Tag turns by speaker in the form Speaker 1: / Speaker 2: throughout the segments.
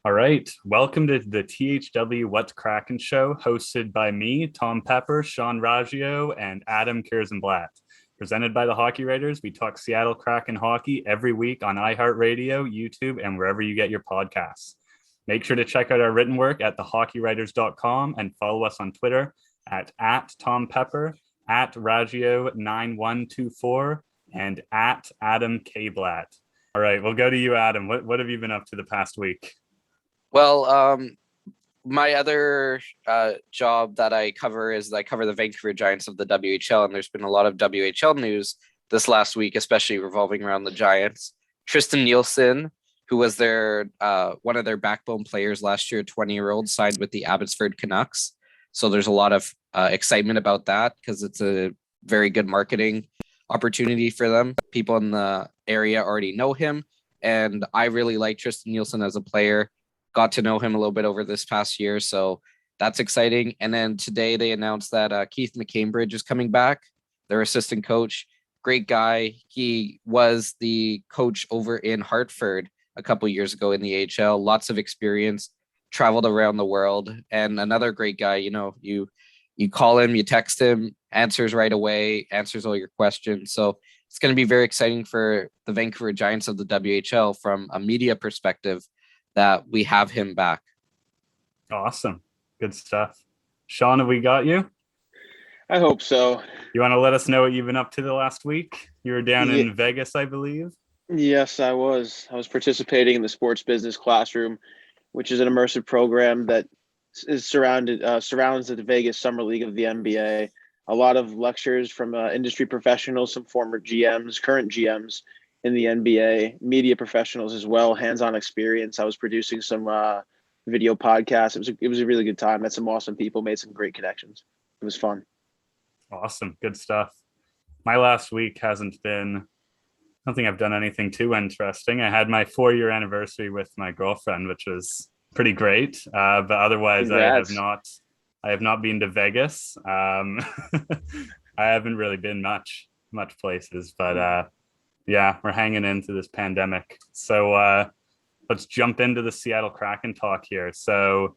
Speaker 1: All right. Welcome to the THW What's Kraken show, hosted by me, Tom Pepper, Sean Raggio, and Adam Kierszenblat. Presented by the Hockey Writers, we talk Seattle Kraken hockey every week on iHeartRadio, YouTube, and wherever you get your podcasts. Make sure to check out our written work at thehockeywriters.com and follow us on Twitter at Tom Pepper, at Raggio9124, and at Adam K. Blatt. All right, we'll go to you, Adam. What have you been up to the past week?
Speaker 2: Well, my other job that I cover is I cover the Vancouver Giants of the WHL, and there's been a lot of WHL news this last week, especially revolving around the Giants. Tristan Nielsen, who was their one of their backbone players last year, 20-year-old, signed with the Abbotsford Canucks. So there's a lot of excitement about that because it's a very good marketing opportunity for them. People in the area already know him, and I really like Tristan Nielsen as a player. Got to know him a little bit over this past year, so that's exciting. And then today they announced that Keith McCambridge is coming back, their assistant coach. Great guy. He was the coach over in Hartford a couple years ago in the AHL. Lots of experience, traveled around the world, and another great guy. You call him, you text him, answers right away, answers all your questions. So it's going to be very exciting for the Vancouver Giants of the WHL from a media perspective that we have him back.
Speaker 1: Awesome. Good stuff. Sean, have we got you?
Speaker 3: I hope so.
Speaker 1: You want to let us know what you've been up to the last week? You were down in Vegas, I believe.
Speaker 3: Yes, I was. I was participating in the sports business classroom, which is an immersive program that is surrounds the Vegas Summer League of the NBA. A lot of lectures from industry professionals, some former GMs, current GMs in the NBA, media professionals as well, hands-on experience. I was producing some video podcasts. It was a really good time. Met some awesome people, made some great connections. It was fun.
Speaker 1: Awesome. Good stuff. My last week hasn't been, I don't think I've done anything too interesting. I had my 4-year anniversary with my girlfriend, which was pretty great. But otherwise,
Speaker 3: Congrats.
Speaker 1: I have not been to Vegas. I haven't really been much places, but yeah, we're hanging into this pandemic. So let's jump into the Seattle Kraken talk here. So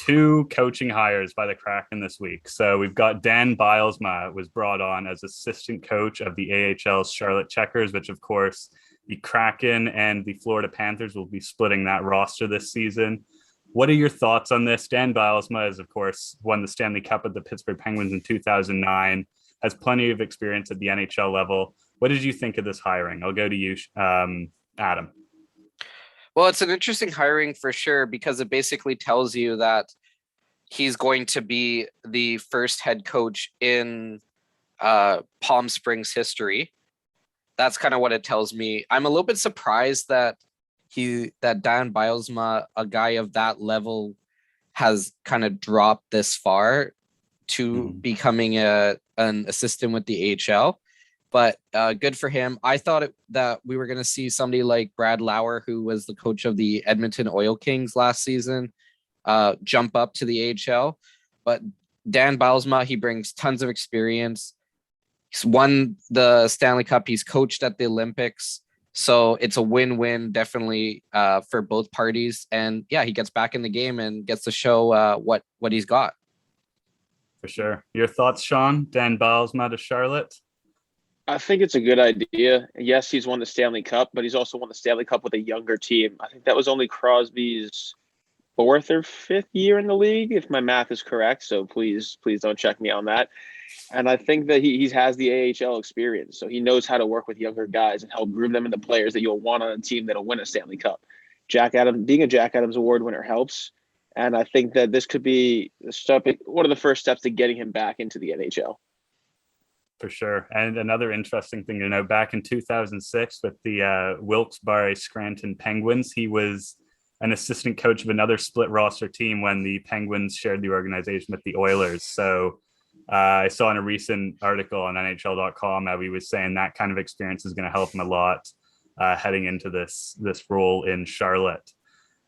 Speaker 1: 2 coaching hires by the Kraken this week. So we've got Dan Bylsma was brought on as assistant coach of the AHL's Charlotte Checkers, which of course the Kraken and the Florida Panthers will be splitting that roster this season. What are your thoughts on this? Dan Bylsma has, of course, won the Stanley Cup with the Pittsburgh Penguins in 2009, has plenty of experience at the NHL level. What did you think of this hiring? I'll go to you, Adam.
Speaker 2: Well, it's an interesting hiring for sure because it basically tells you that he's going to be the first head coach in Palm Springs history. That's kind of what it tells me. I'm a little bit surprised that Dan Bylsma, a guy of that level, has kind of dropped this far to becoming an assistant with the AHL. But good for him. I thought that we were going to see somebody like Brad Lauer, who was the coach of the Edmonton Oil Kings last season, jump up to the AHL. But Dan Bylsma, he brings tons of experience. He's won the Stanley Cup. He's coached at the Olympics. So it's a win-win, definitely, for both parties. And yeah, he gets back in the game and gets to show what he's got.
Speaker 1: For sure. Your thoughts, Sean? Dan Bylsma to Charlotte?
Speaker 3: I think it's a good idea. Yes, he's won the Stanley Cup, but he's also won the Stanley Cup with a younger team. I think that was only Crosby's 4th or 5th year in the league, if my math is correct. So please don't check me on that. And I think that he has the AHL experience. So he knows how to work with younger guys and help groom them into players that you'll want on a team that'll win a Stanley Cup. Being a Jack Adams Award winner helps. And I think that this could be one of the first steps to getting him back into the NHL.
Speaker 1: For sure. And another interesting thing to know, back in 2006 with the Wilkes-Barre Scranton Penguins, he was an assistant coach of another split roster team when the Penguins shared the organization with the Oilers. So I saw in a recent article on NHL.com how he was saying that kind of experience is going to help him a lot heading into this role in Charlotte.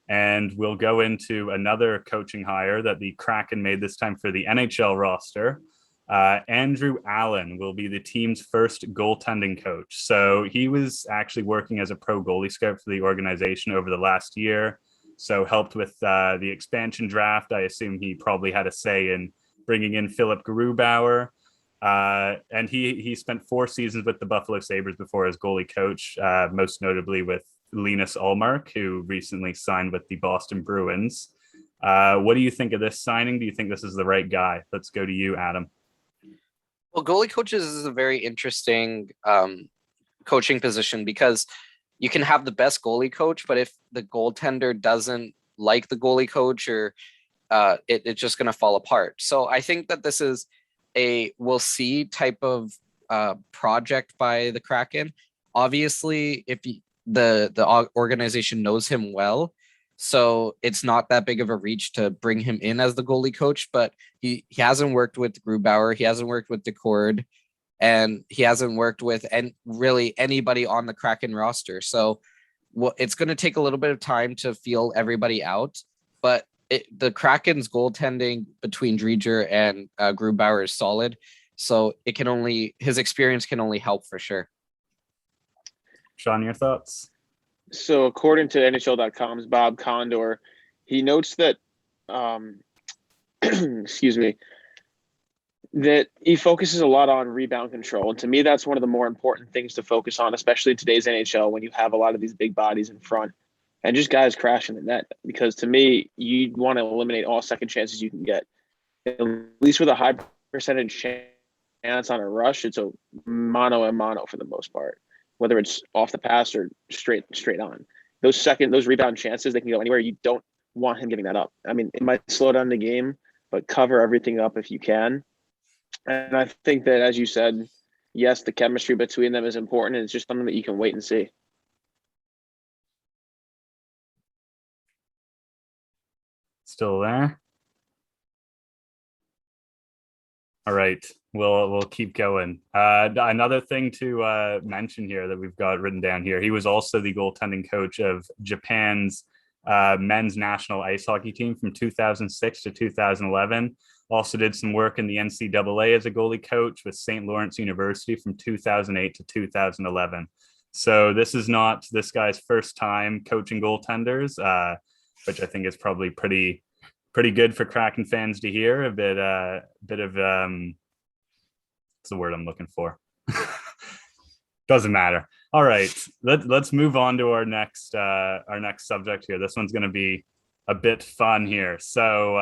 Speaker 1: And we'll go into another coaching hire that the Kraken made this time for the NHL roster. Andrew Allen will be the team's first goaltending coach. So he was actually working as a pro goalie scout for the organization over the last year. so helped with the expansion draft. I assume he probably had a say in bringing in Philip Grubauer. And he spent 4 seasons with the Buffalo Sabres before as goalie coach, most notably with Linus Ullmark, who recently signed with the Boston Bruins. What do you think of this signing? Do you think this is the right guy? Let's go to you, Adam.
Speaker 2: Well, goalie coaches is a very interesting coaching position because you can have the best goalie coach, but if the goaltender doesn't like the goalie coach, or it's just going to fall apart. So I think that this is a we'll see type of project by the Kraken. Obviously, if the organization knows him well, so it's not that big of a reach to bring him in as the goalie coach, but he hasn't worked with Grubauer, he hasn't worked with Decord, and he hasn't worked with really anybody on the Kraken roster. So it's going to take a little bit of time to feel everybody out, but the Kraken's goaltending between Driedger and Grubauer is solid. So his experience can only help for sure.
Speaker 1: Sean, your thoughts?
Speaker 3: So according to NHL.com's Bob Condor, he notes that, excuse me, that he focuses a lot on rebound control. And to me, that's one of the more important things to focus on, especially in today's NHL when you have a lot of these big bodies in front and just guys crashing the net. Because to me, you want to eliminate all second chances you can get. At least with a high percentage chance on a rush, it's a mano a mano for the most part, whether it's off the pass or straight on. Those rebound chances, they can go anywhere. You don't want him giving that up. I mean, it might slow down the game, but cover everything up if you can. And I think that, as you said, yes, the chemistry between them is important, and it's just something that you can wait and see.
Speaker 1: Still there? All right, we'll keep going. Another thing to mention here that we've got written down here, he was also the goaltending coach of Japan's men's national ice hockey team from 2006 to 2011. Also did some work in the NCAA as a goalie coach with St. Lawrence University from 2008 to 2011. So this is not this guy's first time coaching goaltenders, which I think is probably pretty good for Kraken fans to hear. A bit of what's the word I'm looking for? Doesn't matter. All right, let's move on to our next subject here. This one's going to be a bit fun here. So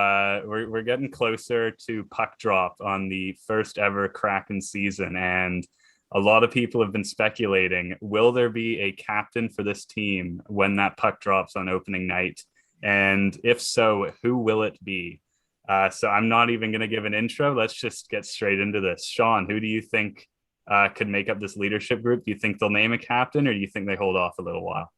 Speaker 1: we're getting closer to puck drop on the first ever Kraken season, and a lot of people have been speculating, will there be a captain for this team when that puck drops on opening night? And if so, who will it be? So I'm not even going to give an intro. Let's just get straight into this. Sean, who do you think could make up this leadership group? Do you think they'll name a captain, or do you think they hold off a little while?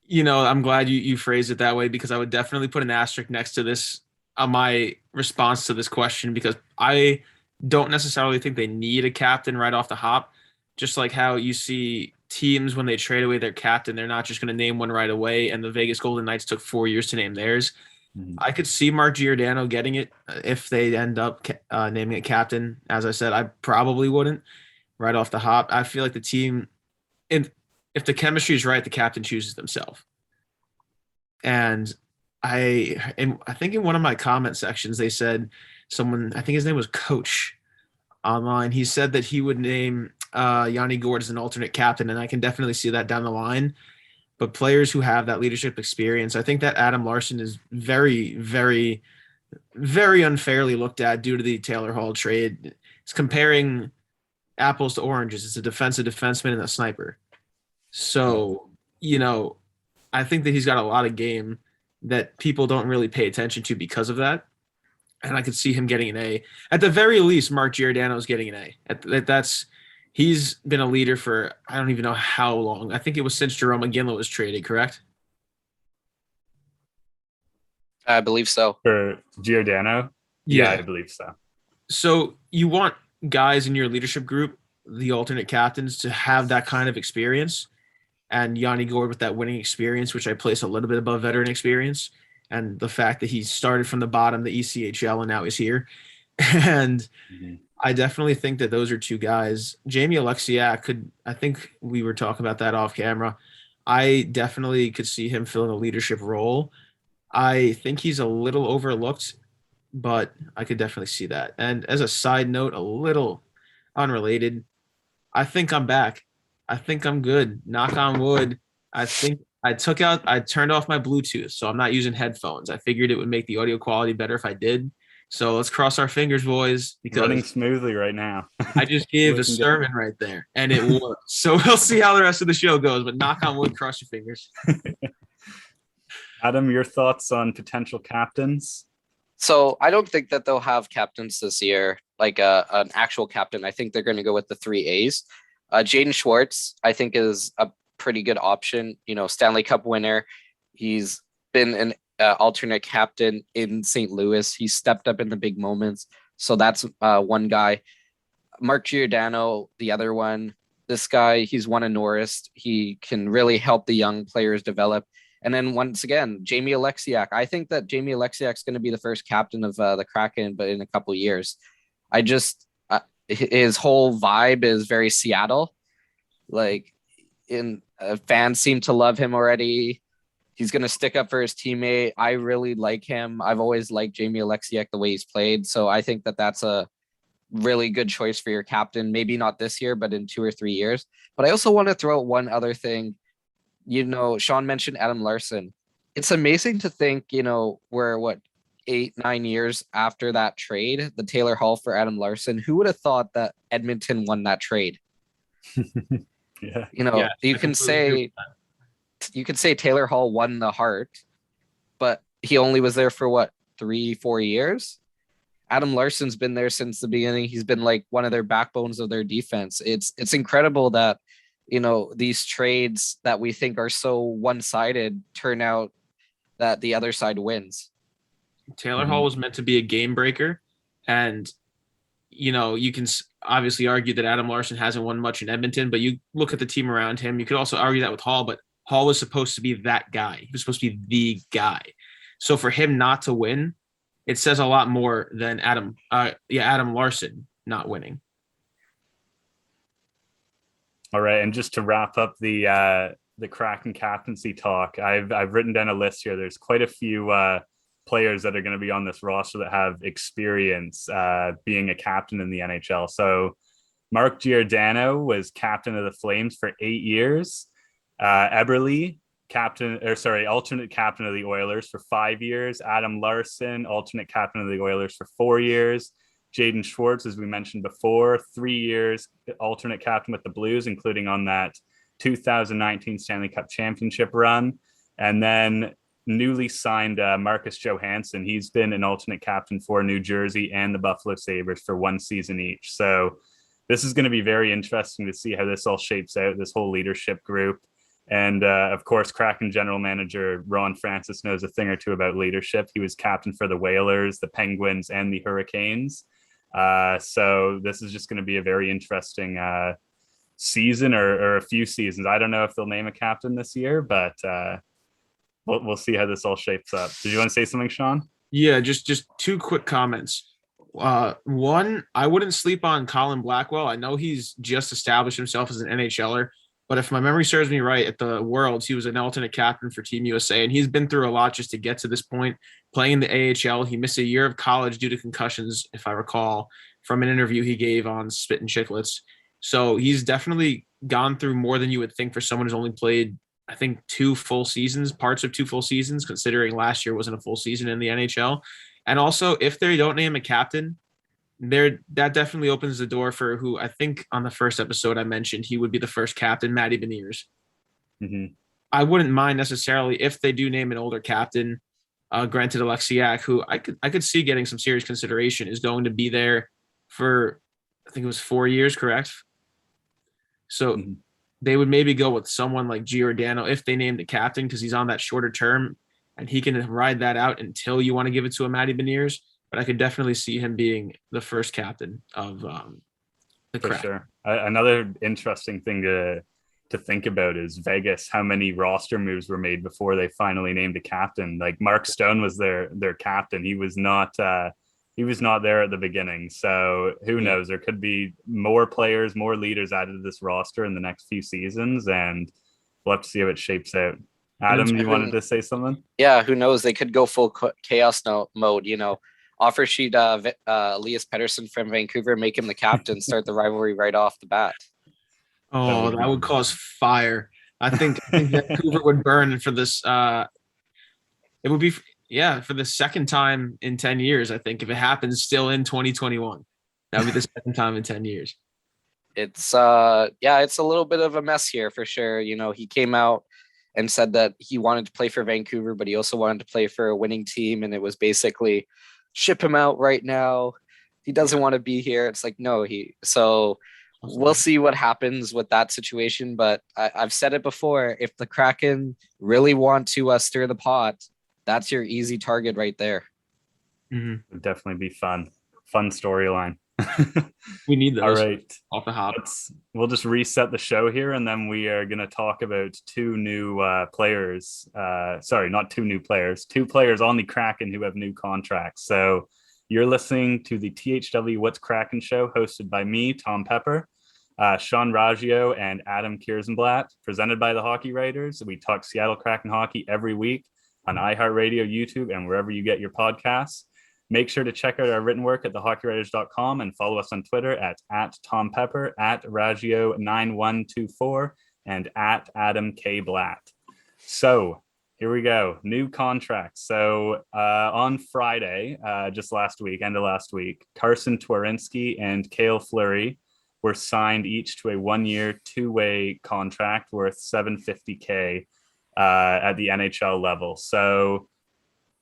Speaker 4: You know, I'm glad you phrased it that way, because I would definitely put an asterisk next to this on my response to this question, because I don't necessarily think they need a captain right off the hop. Just like how you see teams when they trade away their captain, they're not just going to name one right away. And the Vegas Golden Knights took 4 years to name theirs. Mm-hmm. I could see Mark Giordano getting it if they end up naming a captain. As I said, I probably wouldn't right off the hop. I feel like the team, if the chemistry is right, the captain chooses themselves. And I think in one of my comment sections, they said someone, I think his name was Coach online, he said that he would name Yanni Gourde as an alternate captain, and I can definitely see that down the line. But players who have that leadership experience, I think that Adam Larson is very, very, very unfairly looked at due to the Taylor Hall trade. It's comparing apples to oranges. It's a defensive defenseman and a sniper. So, you know, I think that he's got a lot of game that people don't really pay attention to because of that. And I could see him getting an A. At the very least, Mark Giordano is getting an A. He's been a leader for, I don't even know how long. I think it was since Jerome McGinley was traded, correct?
Speaker 2: I believe so.
Speaker 1: For Giordano? Yeah, I believe so.
Speaker 4: So you want guys in your leadership group, the alternate captains, to have that kind of experience. And Yanni Gourde with that winning experience, which I place a little bit above veteran experience. And the fact that he started from the bottom, the ECHL, and now he's here. And I definitely think that those are two guys. Jamie Alexiak I think we were talking about that off camera. I definitely could see him filling a leadership role. I think he's a little overlooked, but I could definitely see that. And as a side note, a little unrelated, I think I'm back. I think I'm good. Knock on wood. I think I turned off my Bluetooth, so I'm not using headphones. I figured it would make the audio quality better if I did. So let's cross our fingers, boys,
Speaker 1: Running
Speaker 4: because
Speaker 1: smoothly right now.
Speaker 4: I just gave a sermon right there, and it worked. So we'll see how the rest of the show goes. But knock on wood, cross your fingers.
Speaker 1: Adam, your thoughts on potential captains?
Speaker 2: So I don't think that they'll have captains this year, like an actual captain. I think they're going to go with the 3 A's. Jaden Schwartz, I think, is a pretty good option. Stanley Cup winner. He's been an alternate captain in St. Louis. He stepped up in the big moments. So that's one guy. Mark Giordano, the other one. This guy, he's won a Norris. He can really help the young players develop. And then once again, Jamie Alexiak. I think that Jamie Alexiak is going to be the first captain of the Kraken, but in a couple years. His whole vibe is very Seattle. Fans seem to love him already. He's going to stick up for his teammate. I really like him. I've always liked Jamie Alexiak, the way he's played. So I think that that's a really good choice for your captain. Maybe not this year, but in 2 or 3 years. But I also want to throw out one other thing. Sean mentioned Adam Larson. It's amazing to think, we're 8-9 years after that trade, the Taylor Hall for Adam Larson. Who would have thought that Edmonton won that trade?
Speaker 1: Yeah.
Speaker 2: You can say Taylor Hall won the Hart, but he only was there for 3-4 years. Adam Larson's been there since the beginning. He's been like one of their backbones of their defense. It's incredible that these trades that we think are so one-sided turn out that the other side wins.
Speaker 4: Taylor Hall was meant to be a game breaker, and you can obviously argue that Adam Larson hasn't won much in Edmonton, but you look at the team around him, you could also argue that with Hall, but Hall was supposed to be that guy. He was supposed to be the guy. So for him not to win, it says a lot more than Adam Larson not winning.
Speaker 1: All right, and just to wrap up the Kraken captaincy talk, I've written down a list here. There's quite a few players that are going to be on this roster that have experience being a captain in the NHL. So Mark Giordano was captain of the Flames for 8 years. Eberle, alternate captain of the Oilers for 5 years. Adam Larson, alternate captain of the Oilers for 4 years. Jaden Schwartz, as we mentioned before, 3 years, alternate captain with the Blues, including on that 2019 Stanley Cup championship run. And then newly signed Marcus Johansson. He's been an alternate captain for New Jersey and the Buffalo Sabres for 1 season each. So this is going to be very interesting to see how this all shapes out, this whole leadership group. And of course, Kraken general manager Ron Francis knows a thing or two about leadership. He was captain for the Whalers, the Penguins, and the Hurricanes. So this is just going to be a very interesting season or a few seasons. I don't know if they'll name a captain this year, but we'll see how this all shapes up. Did you want to say something, Sean?
Speaker 4: Yeah, just 2 quick comments. One, I wouldn't sleep on Colin Blackwell. I know he's just established himself as an NHLer, but if my memory serves me right, at the Worlds, he was an alternate captain for Team USA, and he's been through a lot just to get to this point. Playing the AHL, he missed a year of college due to concussions, if I recall, from an interview he gave on Spit and Chicklets. So he's definitely gone through more than you would think for someone who's only played, I think, 2 full seasons, parts of 2 full seasons, considering last year wasn't a full season in the NHL. And also, if they don't name a captain, that definitely opens the door for who I think on the first episode I mentioned he would be the first captain, Matty Beniers.
Speaker 1: Mm-hmm.
Speaker 4: I wouldn't mind necessarily if they do name an older captain, granted Alexiak, who I could see getting some serious consideration, is going to be there for, I think it was 4 years, correct? So they would maybe go with someone like Giordano if they named the captain, because he's on that shorter term and he can ride that out until you want to give it to a Matty Beniers. But I could definitely see him being the first captain of the Kraken. For
Speaker 1: sure. Another interesting thing to think about is Vegas. How many roster moves were made before they finally named a captain? Like Mark Stone was their captain. He was not there at the beginning. So who knows? There could be more players, more leaders added to this roster in the next few seasons, and we'll have to see how it shapes out. Adam, you wanted to say something?
Speaker 2: Yeah, who knows? They could go full chaos mode. Offer sheet Elias Pettersson from Vancouver, make him the captain, start the rivalry right off the bat.
Speaker 4: Oh, that would cause fire. I think Vancouver would burn for this. It would be for the second time in 10 years. I think if it happens still in 2021, that would be the second time in 10 years.
Speaker 2: It's it's a little bit of a mess here for sure. He came out and said that he wanted to play for Vancouver, but he also wanted to play for a winning team, and it was basically ship him out right now. He doesn't want to be here. It's like, no, so we'll see what happens with that situation. But I've said it before, if the Kraken really want to stir the pot, that's your easy target right there.
Speaker 1: Mm-hmm. Would definitely be fun storyline.
Speaker 4: We need those.
Speaker 1: All right,
Speaker 4: off the hop.
Speaker 1: We'll just reset the show here, and then we are going to talk about two new players. Sorry, not two new players. Two players on the Kraken who have new contracts. So you're listening to the THW What's Kraken show, hosted by me, Tom Pepper, Sean Raggio, and Adam Kierszenblat, presented by the Hockey Writers. We talk Seattle Kraken hockey every week on iHeartRadio, YouTube, and wherever you get your podcasts. Make sure to check out our written work at thehockeywriters.com and follow us on Twitter at Tom Pepper, at Raggio9124, and at Adam K. Blatt. So here we go. New contracts. So on Friday, just end of last week, Carsen Twarynski and Cale Fleury were signed each to a 1-year, 2-way contract worth $750K at the NHL level. So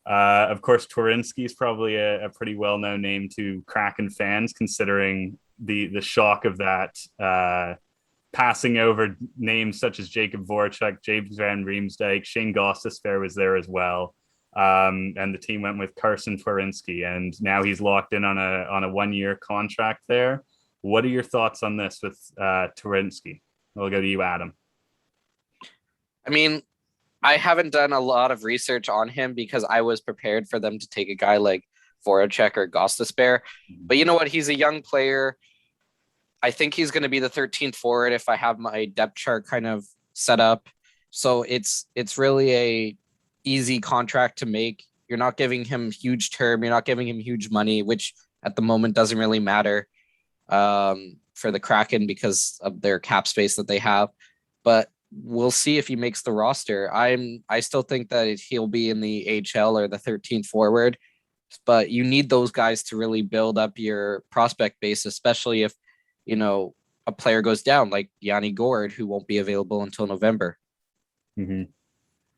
Speaker 1: of course, Twarynski is probably a pretty well-known name to Kraken fans, considering the shock of that passing over names such as Jacob Voracek, James Van Riemsdyk, Shane Gostisbehere was there as well. And the team went with Carsen Twarynski, and now he's locked in on a 1-year contract there. What are your thoughts on this with Twarynski? We'll go to you, Adam.
Speaker 2: I mean, I haven't done a lot of research on him because I was prepared for them to take a guy like Voracek or Gostisbehere. But you know what? He's a young player. I think he's going to be the 13th forward if I have my depth chart kind of set up. So it's really a easy contract to make. You're not giving him huge term. You're not giving him huge money, which at the moment doesn't really matter for the Kraken because of their cap space that they have. But we'll see if he makes the roster. I still think that he'll be in the AHL or the 13th forward, but you need those guys to really build up your prospect base, especially if, a player goes down like Yanni Gourde, who won't be available until November.
Speaker 1: Mm-hmm.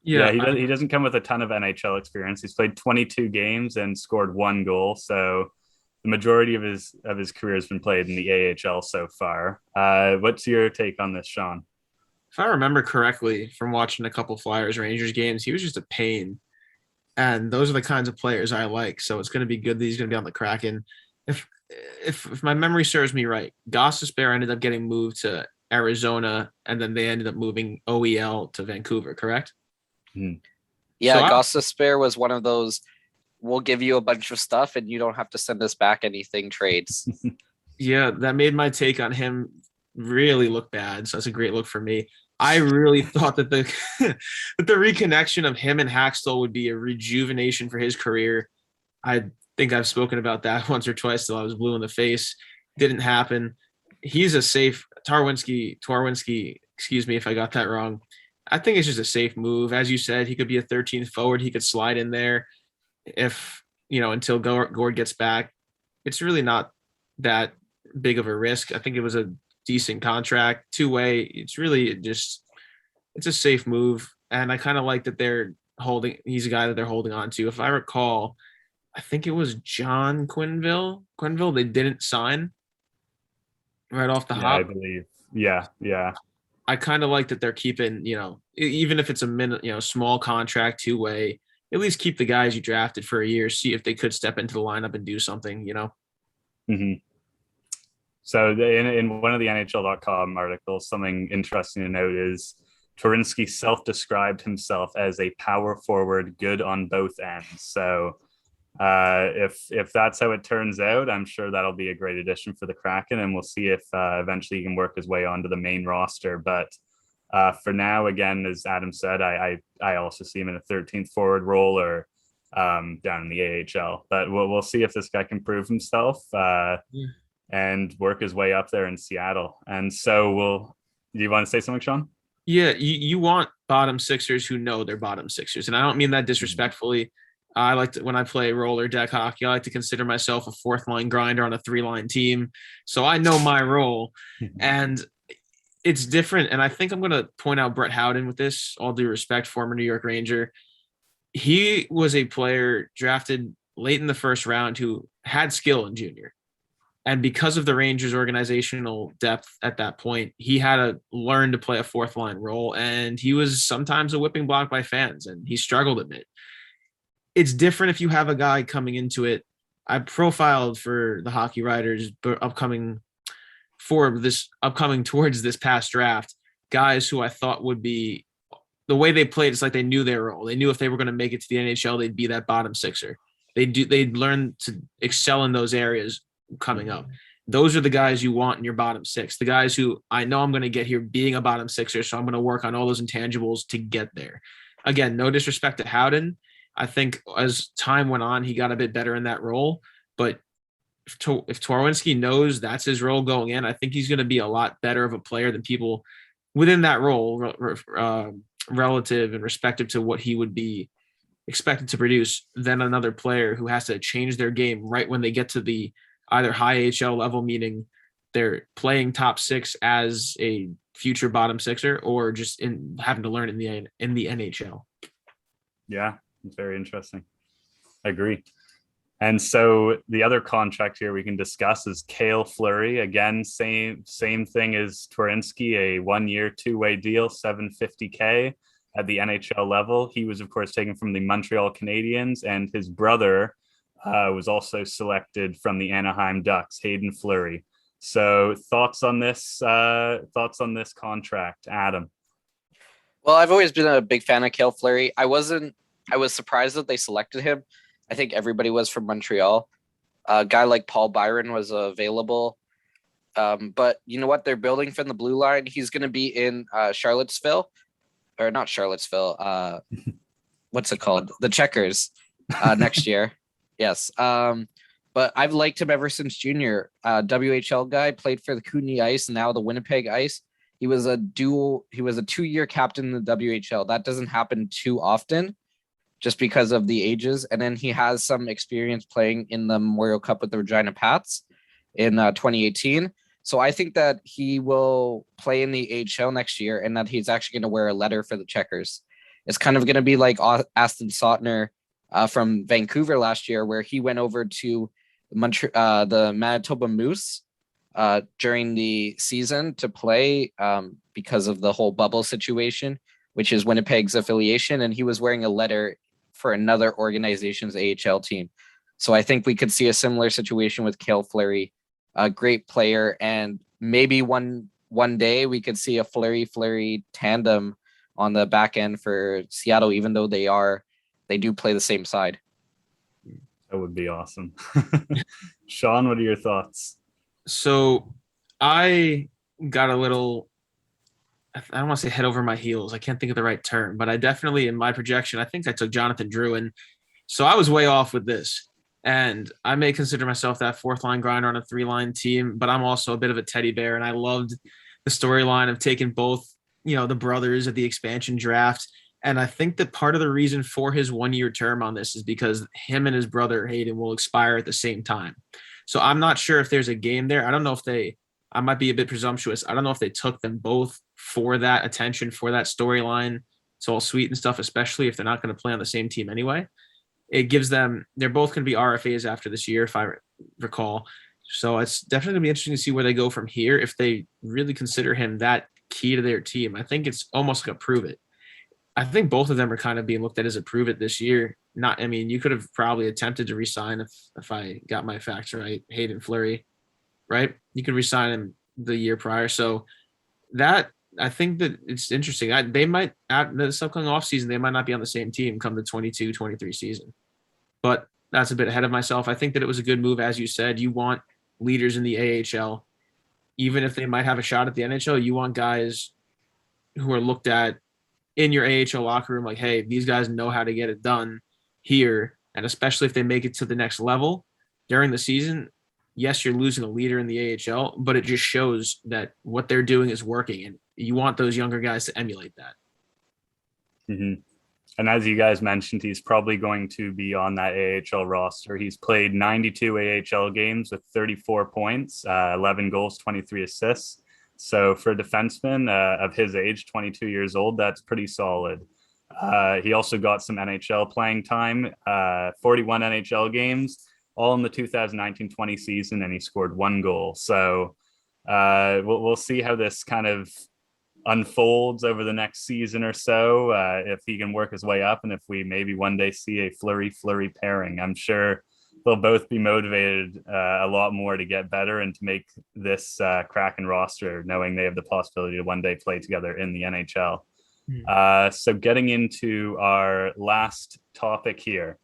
Speaker 1: Yeah, he doesn't come with a ton of NHL experience. He's played 22 games and scored 1 goal. So the majority of his career has been played in the AHL so far. What's your take on this, Sean?
Speaker 4: If I remember correctly from watching a couple Flyers Rangers games, he was just a pain. And those are the kinds of players I like. So it's going to be good that he's going to be on the Kraken. If my memory serves me right, Gostisbehere ended up getting moved to Arizona, and then they ended up moving OEL to Vancouver, correct?
Speaker 2: Mm-hmm. Yeah, so Gostisbehere was one of those, we'll give you a bunch of stuff and you don't have to send us back anything trades.
Speaker 4: Yeah, that made my take on him really look bad. So that's a great look for me. I really thought that the reconnection of him and Hackstall would be a rejuvenation for his career. I think I've spoken about that once or twice till I was blue in the face. Didn't happen. He's a safe Twarynski, excuse me if I got that wrong. I think it's just a safe move. As you said, he could be a 13th forward. He could slide in there if, until Gourde gets back. It's really not that big of a risk. I think it was a decent contract, 2-way. It's really it's a safe move. And I kind of like that he's a guy that they're holding on to. If I recall, I think it was John Quenneville they didn't sign right off the hop.
Speaker 1: I believe. Yeah.
Speaker 4: I kind of like that they're keeping, even if it's a small contract, 2-way, at least keep the guys you drafted for a year, see if they could step into the lineup and do something,
Speaker 1: Mm-hmm. So in one of the NHL.com articles, something interesting to note is Twarynski self-described himself as a power forward, good on both ends. So if that's how it turns out, I'm sure that'll be a great addition for the Kraken, and we'll see if eventually he can work his way onto the main roster. But For now, again, as Adam said, I also see him in a 13th forward role or down in the AHL. But we'll see if this guy can prove himself and work his way up there in Seattle. And so do you want to say something, Sean?
Speaker 4: Yeah, you want bottom sixers who know they're bottom sixers. And I don't mean that disrespectfully. I like to, when I play roller deck hockey, I like to consider myself a fourth line grinder on a 3-line team. So I know my role. And it's different. And I think I'm going to point out Brett Howden with this, all due respect, former New York Ranger. He was a player drafted late in the first round who had skill in junior. And because of the Rangers' organizational depth at that point, he had to learn to play a fourth line role. And he was sometimes a whipping block by fans, and he struggled a bit. It's different if you have a guy coming into it. I profiled for the Hockey Writers upcoming towards this past draft, guys who I thought would be, the way they played, it's like they knew their role. They knew if they were going to make it to the NHL, they'd be that bottom sixer. They'd learn to excel in those areas coming up. Those are the guys you want in your bottom six, the guys who I know I'm going to get here being a bottom sixer, so I'm going to work on all those intangibles to get there. Again, no disrespect to Howden. I think as time went on, he got a bit better in that role, but if Twarynski knows that's his role going in, I think he's going to be a lot better of a player than people within that role, relative and respective to what he would be expected to produce, than another player who has to change their game right when they get to the either high AHL level, meaning they're playing top six as a future bottom sixer, or just in having to learn in the NHL. Yeah,
Speaker 1: it's very interesting. I agree. And so the other contract here we can discuss is Cale Fleury. Again, same thing as Twarynski, a 1-year, 2-way deal, $750K at the NHL level. He was, of course, taken from the Montreal Canadiens, and his brother was also selected from the Anaheim Ducks, Hayden Fleury. So thoughts on this contract, Adam?
Speaker 2: Well, I've always been a big fan of Cale Fleury. I was surprised that they selected him. I think everybody was from Montreal. A guy like Paul Byron was available. But you know what? They're building from the blue line. He's going to be in Charlottesville, or not Charlottesville. What's it called? The Checkers next year. Yes. But I've liked him ever since junior. WHL guy, played for the Kootenay Ice and now the Winnipeg Ice. He was a 2-year captain in the WHL. That doesn't happen too often just because of the ages. And then he has some experience playing in the Memorial Cup with the Regina Pats in 2018. So I think that he will play in the AHL next year, and that he's actually going to wear a letter for the Checkers. It's kind of going to be like Aston Sautner from Vancouver last year, where he went over to the Manitoba Moose during the season to play because of the whole bubble situation, which is Winnipeg's affiliation. And he was wearing a letter for another organization's AHL team. So I think we could see a similar situation with Cale Fleury, a great player. And maybe one day we could see a Fleury tandem on the back end for Seattle, even though they do play the same side.
Speaker 1: That would be awesome. Sean, what are your thoughts?
Speaker 4: So I got a little, I don't want to say head over my heels. I can't think of the right term, but I definitely, in my projection, I think I took Jonathan Drouin. So I was way off with this. And I may consider myself that fourth line grinder on a 3-line team, but I'm also a bit of a teddy bear. And I loved the storyline of taking both, the brothers at the expansion draft. And I think that part of the reason for his 1-year term on this is because him and his brother Hayden will expire at the same time. So I'm not sure if there's a game there. I don't know if I might be a bit presumptuous. I don't know if they took them both for that attention, for that storyline. It's all sweet and stuff, especially if they're not going to play on the same team anyway. It gives them, they're both going to be RFAs after this year, if I recall. So it's definitely going to be interesting to see where they go from here. If they really consider him that key to their team, I think it's almost like a prove it. I think both of them are kind of being looked at as a prove it this year. You could have probably attempted to resign if I got my facts right, Hayden Fleury, right? You could resign him the year prior. So that, I think that it's interesting. They might, at this upcoming offseason, they might not be on the same team come the 22-23 season. But that's a bit ahead of myself. I think that it was a good move. As you said, you want leaders in the AHL. Even if they might have a shot at the NHL, you want guys who are looked at in your AHL locker room like, hey, these guys know how to get it done here. And especially if they make it to the next level during the season, yes, you're losing a leader in the AHL, but it just shows that what they're doing is working. And you want those younger guys to emulate that.
Speaker 1: Mm-hmm. And as you guys mentioned, he's probably going to be on that AHL roster. He's played 92 AHL games with 34 points, 11 goals, 23 assists. So for a defenseman of his age, 22 years old, that's pretty solid. He also got some NHL playing time, 41 NHL games, all in the 2019-20 season, and he scored 1 goal. So we'll see how this kind of unfolds over the next season or so, if he can work his way up, and if we maybe one day see a Fleury pairing. I'm sure they'll both be motivated a lot more to get better and to make this Kraken roster, knowing they have the possibility to one day play together in the NHL. So getting into our last topic here,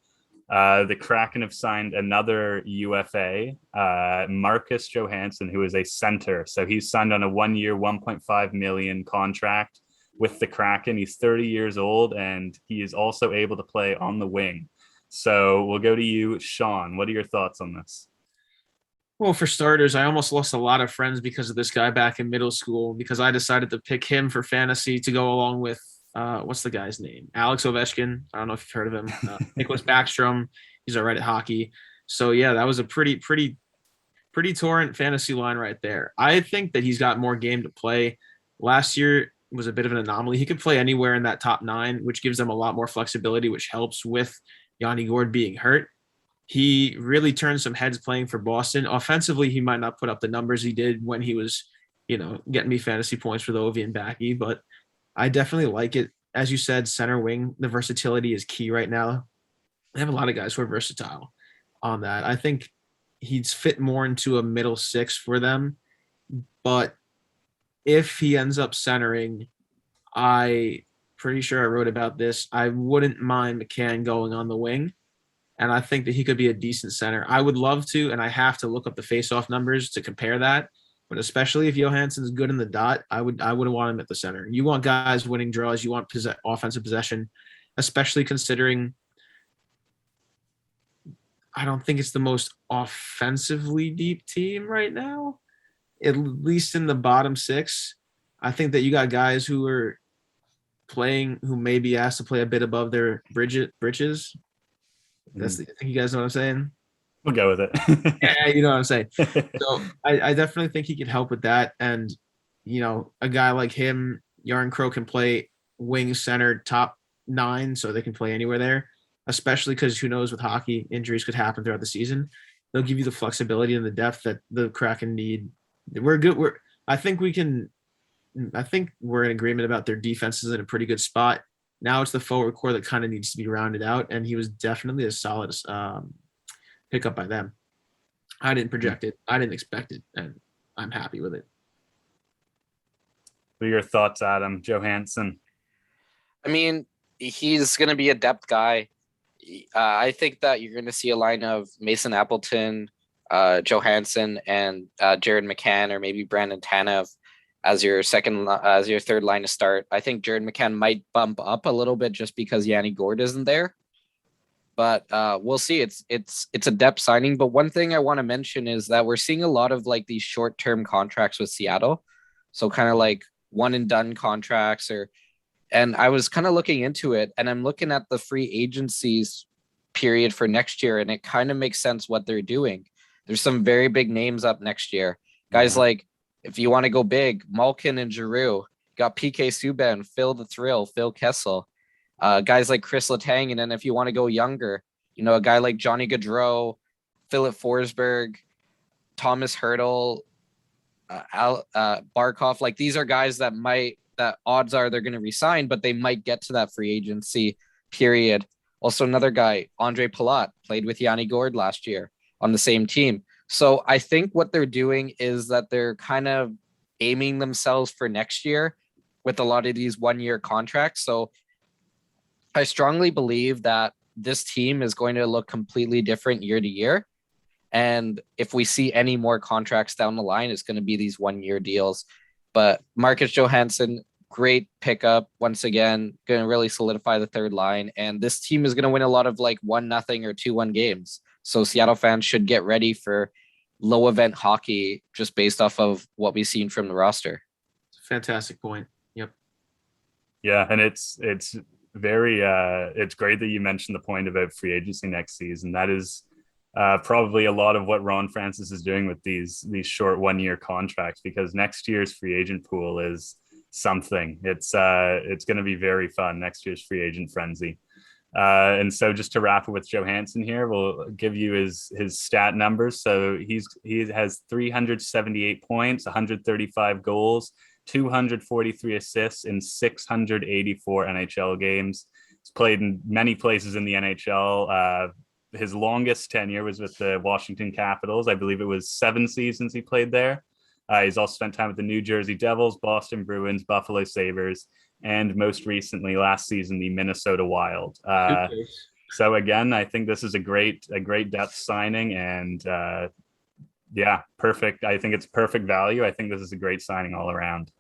Speaker 1: the Kraken have signed another UFA, Marcus Johansson, who is a center. So he's signed on a 1-year, $1.5 million contract with the Kraken. He's 30 years old, and he is also able to play on the wing. So we'll go to you, Sean. What are your thoughts on this?
Speaker 4: Well, for starters, I almost lost a lot of friends because of this guy back in middle school, because I decided to pick him for fantasy to go along with what's the guy's name? Alex Ovechkin. I don't know if you've heard of him. Nicholas Backstrom. He's all right at hockey. So yeah, that was a pretty torrent fantasy line right there. I think that he's got more game to play. Last year was a bit of an anomaly. He could play anywhere in that top 9, which gives them a lot more flexibility, which helps with Yanni Gourde being hurt. He really turned some heads playing for Boston. Offensively, he might not put up the numbers he did when he was, getting me fantasy points for the Ovi and Backy, but I definitely like it. As you said, center wing, the versatility is key right now. They have a lot of guys who are versatile on that. I think he's fit more into a middle 6 for them, but if he ends up centering, I pretty sure I wrote about this. I wouldn't mind McCann going on the wing, and I think that he could be a decent center. I would love to, and I have to look up the face-off numbers to compare that. But especially if Johansson's good in the dot, I would want him at the center. You want guys winning draws. You want offensive possession, especially considering I don't think it's the most offensively deep team right now, at least in the bottom 6. I think that you got guys who are playing, who may be asked to play a bit above their britches. I think you guys know what I'm saying.
Speaker 1: We'll go with it.
Speaker 4: Yeah, you know what I'm saying. So I definitely think he can help with that. And, a guy like him, Yarn Crow, can play wing, center, top 9, so they can play anywhere there, especially because who knows, with hockey, injuries could happen throughout the season. They'll give you the flexibility and the depth that the Kraken need. We're good. I think we're in agreement about their defense is in a pretty good spot. Now it's the forward core that kind of needs to be rounded out, and he was definitely a solid pick up by them. I didn't project it. I didn't expect it, and I'm happy with it.
Speaker 1: What are your thoughts, Adam? Johansson?
Speaker 2: I mean, he's going to be a depth guy. I think that you're going to see a line of Mason Appleton, Johansson, and Jared McCann, or maybe Brandon Tanev as your third line to start. I think Jared McCann might bump up a little bit just because Yanni Gourde isn't there. But we'll see. It's a depth signing. But one thing I want to mention is that we're seeing a lot of like these short-term contracts with Seattle. So kind of like one and done contracts, and I was kind of looking into it, and I'm looking at the free agencies period for next year, and it kind of makes sense what they're doing. There's some very big names up next year. Guys like, if you want to go big, Malkin and Giroux, got PK Subban, Phil the Thrill, Phil Kessel. Guys like Chris Letang, and then if you want to go younger, a guy like Johnny Gaudreau, Philip Forsberg, Thomas Hertl, Barkov. Like, these are guys that odds are they're going to resign, but they might get to that free agency period. Also, another guy, Andre Palat, played with Yanni Gourde last year on the same team. So I think what they're doing is that they're kind of aiming themselves for next year with a lot of these 1-year contracts. So I strongly believe that this team is going to look completely different year to year. And if we see any more contracts down the line, it's going to be these 1-year deals. But Marcus Johansson, great pickup. Once again, going to really solidify the third line. And this team is going to win a lot of like 1-0 or 2-1 games. So Seattle fans should get ready for low event hockey just based off of what we've seen from the roster.
Speaker 4: Fantastic point. Yep.
Speaker 1: Yeah, and it's very it's great that you mentioned the point about free agency next season. That is probably a lot of what Ron Francis is doing with these short 1-year contracts, because next year's free agent pool is something. It's going to be very fun, next year's free agent frenzy. And so just to wrap it with Johansson here, we'll give you his stat numbers. So he has 378 points, 135 goals, 243 assists in 684 NHL games. He's played in many places in the NHL. His longest tenure was with the Washington Capitals. I believe it was 7 seasons he played there. He's also spent time with the New Jersey Devils, Boston Bruins, Buffalo Sabres, and most recently last season, the Minnesota Wild. So again, I think this is a great depth signing, and perfect. I think it's perfect value. I think this is a great signing all around.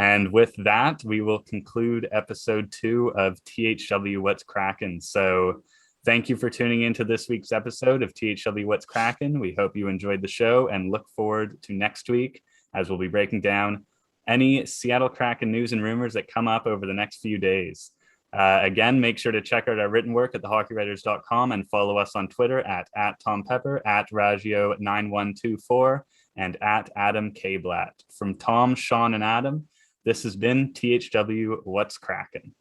Speaker 1: And with that, we will conclude episode 2 of THW What's Kraken. So thank you for tuning into this week's episode of THW What's Kraken. We hope you enjoyed the show and look forward to next week, as we'll be breaking down any Seattle Kraken news and rumors that come up over the next few days. Again, make sure to check out our written work at thehockeywriters.com and follow us on Twitter at Tom Pepper, at Raggio9124, and at Adam Kierszenblat. From Tom, Sean, and Adam, this has been THW What's Kraken.